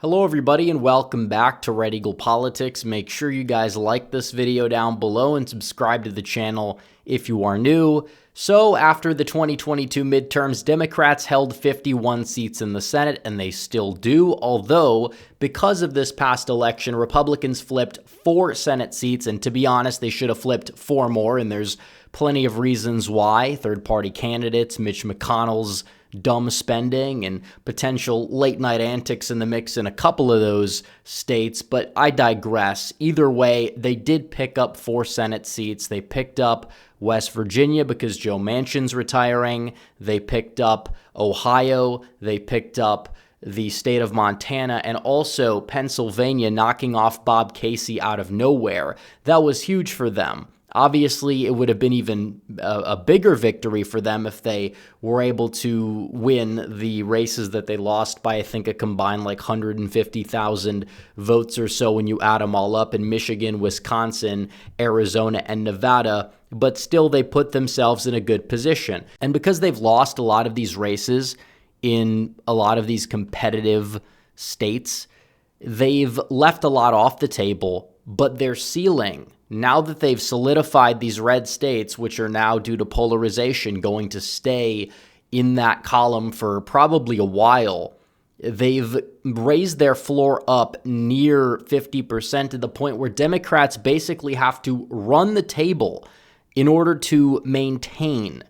Hello everybody and welcome back to Red Eagle Politics. Make sure you guys like this video down below and subscribe to the channel if you are new. So after the 2022 midterms, Democrats held 51 seats in the Senate, and they still do, although because of this past election, Republicans flipped 4 Senate seats, and to be honest, they should have flipped 4 more, and there's plenty of reasons why. Third-party candidates, Mitch McConnell's dumb spending, and potential late-night antics in the mix in a couple of those states, but I digress. Either way, they did pick up 4 Senate seats. They picked up West Virginia because Joe Manchin's retiring. They picked up Ohio. They picked up the state of Montana, and also Pennsylvania, knocking off Bob Casey out of nowhere. That was huge for them. Obviously, it would have been even a bigger victory for them if they were able to win the races that they lost by, I think, a combined like 150,000 votes or so when you add them all up in Michigan, Wisconsin, Arizona, and Nevada. But still, they put themselves in a good position. And because they've lost a lot of these races in a lot of these competitive states, they've left a lot off the table, but their ceiling, now that they've solidified these red states, which are now due to polarization going to stay in that column for probably a while, they've raised their floor up near 50% to the point where Democrats basically have to run the table in order to maintain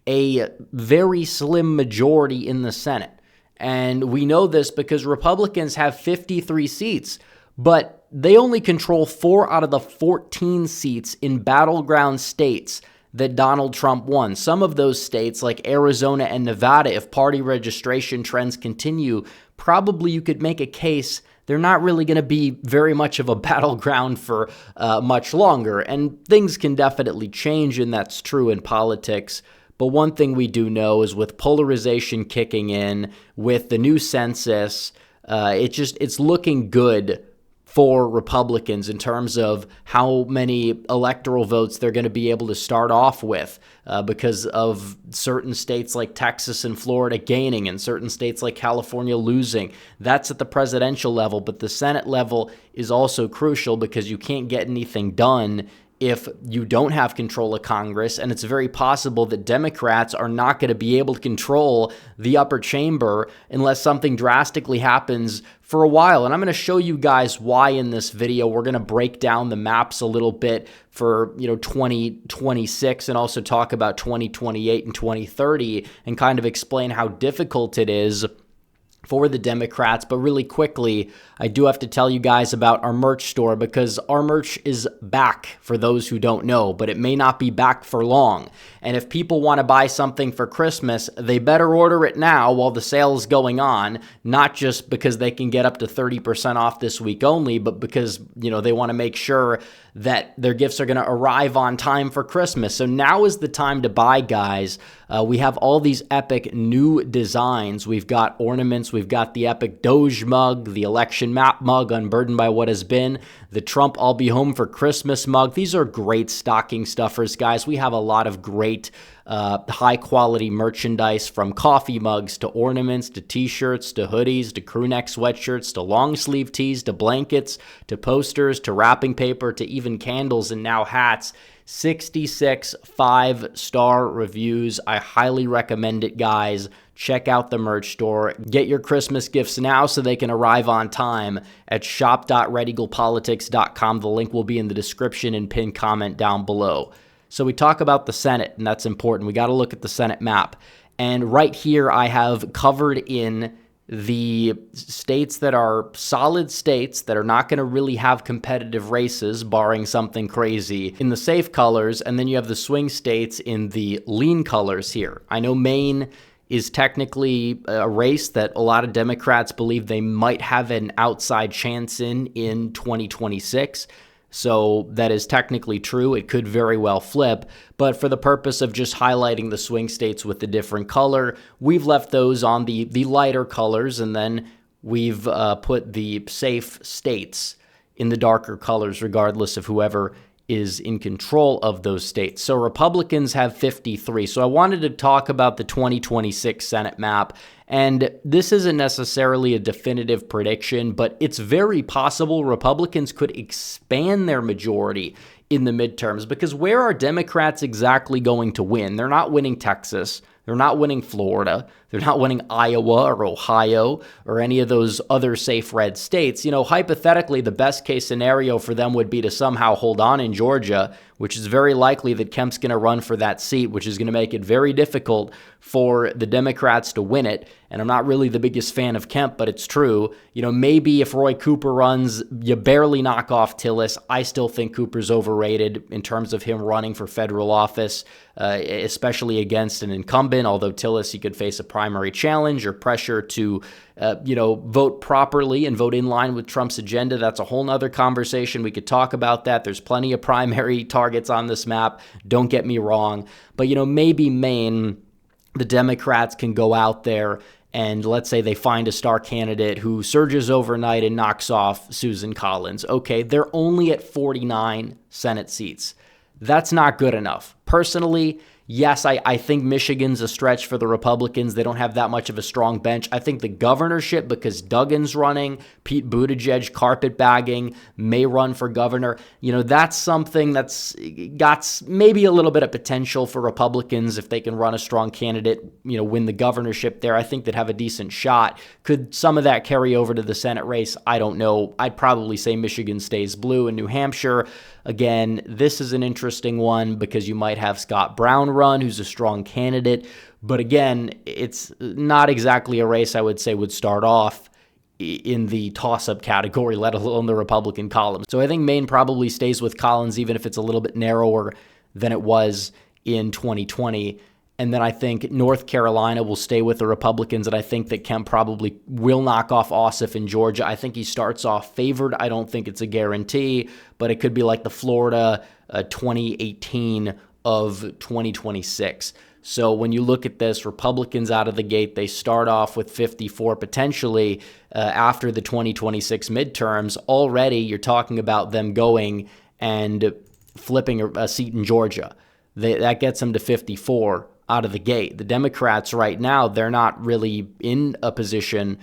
a very slim majority in the Senate. And we know this because Republicans have 53 seats, but they only control 4 out of the 14 seats in battleground states that Donald Trump won. Some of those states, like Arizona and Nevada, if party registration trends continue, probably you could make a case they're not really going to be very much of a battleground for much longer. And things can definitely change, and that's true in politics. But one thing we do know is with polarization kicking in, with the new census, it's looking good for Republicans in terms of how many electoral votes they're going to be able to start off with because of certain states like Texas and Florida gaining and certain states like California losing. That's at the presidential level, but the Senate level is also crucial because you can't get anything done if you don't have control of Congress, and it's very possible that Democrats are not going to be able to control the upper chamber unless something drastically happens for a while. And I'm going to show you guys why in this video. We're going to break down the maps a little bit for 2026 and also talk about 2028 and 2030 and kind of explain how difficult it is for the Democrats. But really quickly, I do have to tell you guys about our merch store because our merch is back for those who don't know, but it may not be back for long. And if people want to buy something for Christmas, they better order it now while the sale is going on, not just because they can get up to 30% off this week only, but because, they want to make sure that their gifts are going to arrive on time for Christmas. So now is the time to buy, guys. We have all these epic new designs. We've got ornaments. We've got the epic Doge mug, the election map mug, unburdened by what has been, the Trump I'll be home for Christmas mug. These are great stocking stuffers, guys. We have a lot of great high quality merchandise, from coffee mugs to ornaments to t-shirts to hoodies to crew neck sweatshirts to long sleeve tees to blankets to posters to wrapping paper to even candles and now hats. 66 5-star reviews. I highly recommend it, guys. Check out the merch store. Get your Christmas gifts now so they can arrive on time at shop.redeaglepolitics.com. The link will be in the description and pinned comment down below. So we talk about the Senate, and that's important. We got to look at the Senate map. And right here, I have covered in the states that are solid states that are not going to really have competitive races, barring something crazy, in the safe colors. And then you have the swing states in the lean colors here. I know Maine is technically a race that a lot of Democrats believe they might have an outside chance in 2026. So that is technically true. It could very well flip. But for the purpose of just highlighting the swing states with the different color, we've left those on the lighter colors, and then we've put the safe states in the darker colors, regardless of whoever is in control of those states. So Republicans have 53. So I wanted to talk about the 2026 Senate map. And this isn't necessarily a definitive prediction, but it's very possible Republicans could expand their majority in the midterms, because where are Democrats exactly going to win? They're not winning Texas. They're not winning Florida. They're not winning Iowa or Ohio or any of those other safe red states. You know, hypothetically, the best case scenario for them would be to somehow hold on in Georgia, which is very likely that Kemp's going to run for that seat, which is going to make it very difficult for the Democrats to win it. And I'm not really the biggest fan of Kemp, but it's true. You know, maybe if Roy Cooper runs, you barely knock off Tillis. I still think Cooper's overrated in terms of him running for federal office, especially against an incumbent, although Tillis, he could face a primary challenge or pressure to, vote properly and vote in line with Trump's agenda. That's a whole nother conversation. We could talk about that. There's plenty of primary targets on this map. Don't get me wrong. But, maybe Maine, the Democrats can go out there and let's say they find a star candidate who surges overnight and knocks off Susan Collins. Okay, they're only at 49 Senate seats. That's not good enough. Personally, yes, I think Michigan's a stretch for the Republicans. They don't have that much of a strong bench. I think the governorship, because Duggan's running, Pete Buttigieg carpetbagging, may run for governor. That's something that's got maybe a little bit of potential for Republicans if they can run a strong candidate, win the governorship there. I think they'd have a decent shot. Could some of that carry over to the Senate race? I don't know. I'd probably say Michigan stays blue. In New Hampshire, again, this is an interesting one because you might have Scott Brown run, who's a strong candidate. But again, it's not exactly a race I would say would start off in the toss-up category, let alone the Republican column. So I think Maine probably stays with Collins, even if it's a little bit narrower than it was in 2020. And then I think North Carolina will stay with the Republicans, and I think that Kemp probably will knock off Ossoff in Georgia. I think he starts off favored. I don't think it's a guarantee, but it could be like the Florida 2018 of 2026. So when you look at this, Republicans out of the gate, they start off with 54 potentially after the 2026 midterms. Already you're talking about them going and flipping a seat in Georgia. That gets them to 54 out of the gate. The Democrats right now, they're not really in a position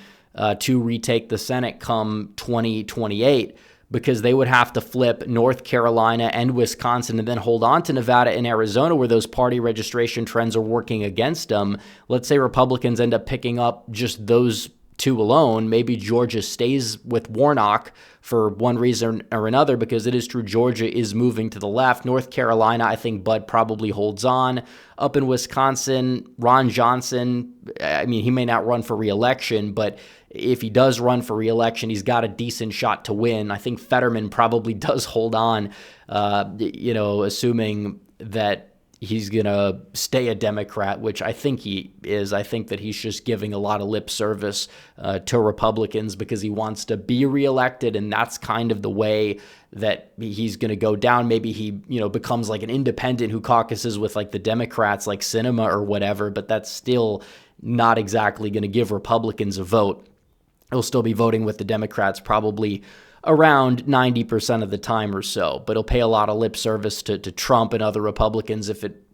to retake the Senate come 2028 because they would have to flip North Carolina and Wisconsin and then hold on to Nevada and Arizona where those party registration trends are working against them. Let's say Republicans end up picking up just those two alone. Maybe Georgia stays with Warnock for one reason or another, because it is true Georgia is moving to the left. North Carolina, I think Bud probably holds on. Up in Wisconsin, Ron Johnson, he may not run for re-election, but if he does run for re-election, he's got a decent shot to win. I think Fetterman probably does hold on, assuming that he's going to stay a Democrat, which I think he is. I think that he's just giving a lot of lip service to Republicans because he wants to be reelected, and that's kind of the way that he's going to go down. Maybe he, becomes like an independent who caucuses with like the Democrats, like Sinema or whatever, but that's still not exactly going to give Republicans a vote. He'll still be voting with the Democrats probably around 90% of the time or so, but he'll pay a lot of lip service to Trump and other Republicans if it,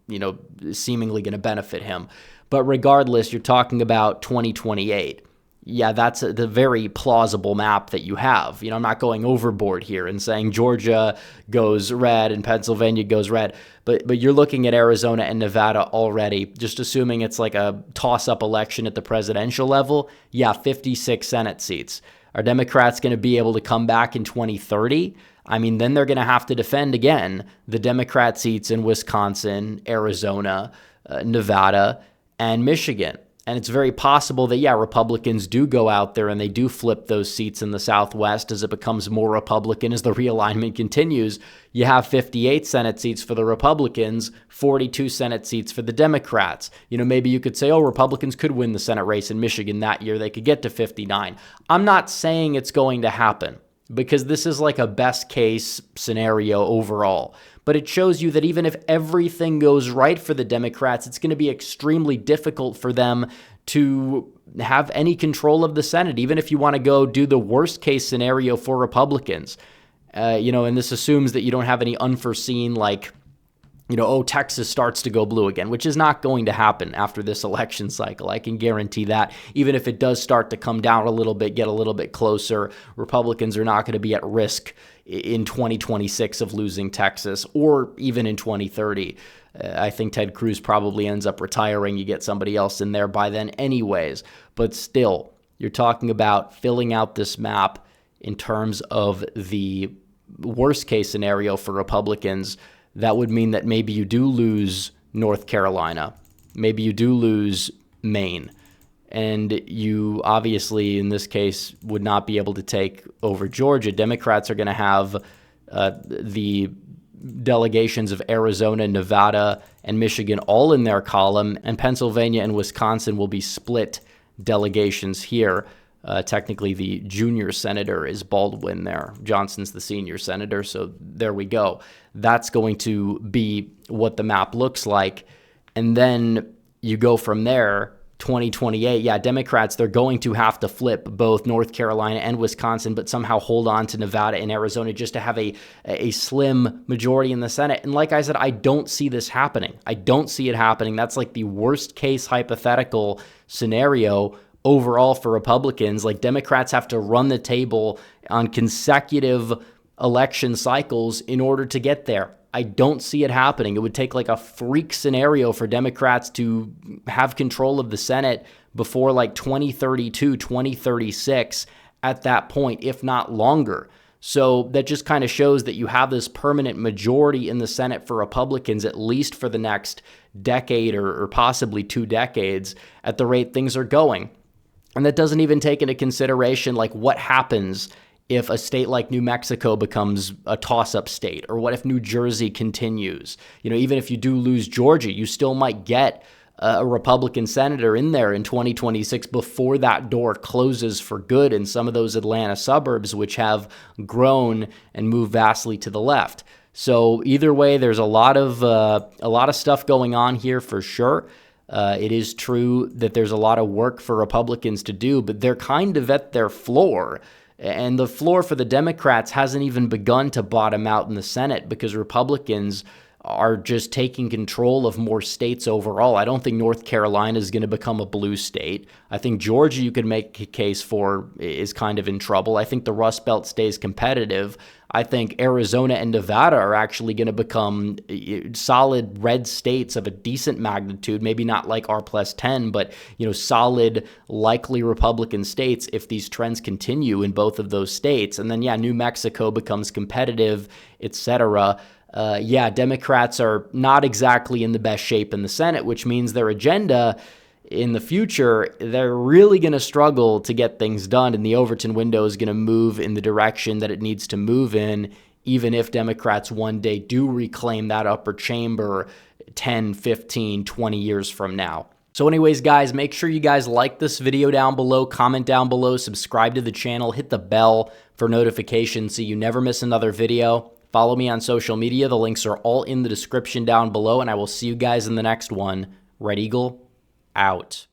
is seemingly going to benefit him. But regardless, you're talking about 2028. Yeah, that's the very plausible map that you have. I'm not going overboard here and saying Georgia goes red and Pennsylvania goes red, but you're looking at Arizona and Nevada already, just assuming it's like a toss-up election at the presidential level. Yeah, 56 Senate seats. Are Democrats going to be able to come back in 2030? Then they're going to have to defend again the Democrat seats in Wisconsin, Arizona, Nevada, and Michigan. And it's very possible that, Republicans do go out there and they do flip those seats in the Southwest as it becomes more Republican as the realignment continues. You have 58 Senate seats for the Republicans, 42 Senate seats for the Democrats. Maybe you could say, Republicans could win the Senate race in Michigan that year. They could get to 59. I'm not saying it's going to happen because this is like a best case scenario overall. But it shows you that even if everything goes right for the Democrats, it's going to be extremely difficult for them to have any control of the Senate, even if you want to go do the worst case scenario for Republicans. And this assumes that you don't have any unforeseen, like, oh, Texas starts to go blue again, which is not going to happen after this election cycle. I can guarantee that. Even if it does start to come down a little bit, get a little bit closer, Republicans are not going to be at risk in 2026 of losing Texas, or even in 2030. I think Ted Cruz probably ends up retiring. You get somebody else in there by then anyways. But still, you're talking about filling out this map in terms of the worst case scenario for Republicans. That would mean that maybe you do lose North Carolina. Maybe you do lose Maine. And you obviously, in this case, would not be able to take over Georgia. Democrats are going to have the delegations of Arizona, Nevada, and Michigan all in their column, and Pennsylvania and Wisconsin will be split delegations here. Technically, the junior senator is Baldwin there. Johnson's the senior senator, so there we go. That's going to be what the map looks like. And then you go from there, 2028. Yeah, Democrats, they're going to have to flip both North Carolina and Wisconsin, but somehow hold on to Nevada and Arizona just to have a slim majority in the Senate. And like I said, I don't see this happening. I don't see it happening. That's like the worst case hypothetical scenario overall for Republicans. Like, Democrats have to run the table on consecutive election cycles in order to get there. I don't see it happening. It would take like a freak scenario for Democrats to have control of the Senate before like 2032, 2036 at that point, if not longer. So that just kind of shows that you have this permanent majority in the Senate for Republicans, at least for the next decade or possibly 2 decades at the rate things are going. And that doesn't even take into consideration like what happens if a state like New Mexico becomes a toss-up state, or what if New Jersey continues? Even if you do lose Georgia, you still might get a Republican senator in there in 2026 before that door closes for good in some of those Atlanta suburbs, which have grown and moved vastly to the left. So either way, there's a lot of stuff going on here for sure. It is true that there's a lot of work for Republicans to do, but they're kind of at their floor. And the floor for the Democrats hasn't even begun to bottom out in the Senate, because Republicans are just taking control of more states overall. I don't think North Carolina is going to become a blue state. I think Georgia, you could make a case for, is kind of in trouble. I think the Rust Belt stays competitive. I think Arizona and Nevada are actually going to become solid red states of a decent magnitude, maybe not like R+10, but solid, likely Republican states if these trends continue in both of those states. And then, New Mexico becomes competitive, etc. Democrats are not exactly in the best shape in the Senate, which means their agenda in the future, they're really going to struggle to get things done, and the Overton window is going to move in the direction that it needs to move in, even if Democrats one day do reclaim that upper chamber 10, 15, 20 years from now. So anyways, guys, make sure you guys like this video down below, comment down below, subscribe to the channel, hit the bell for notifications so you never miss another video. Follow me on social media. The links are all in the description down below, and I will see you guys in the next one. Red Eagle out.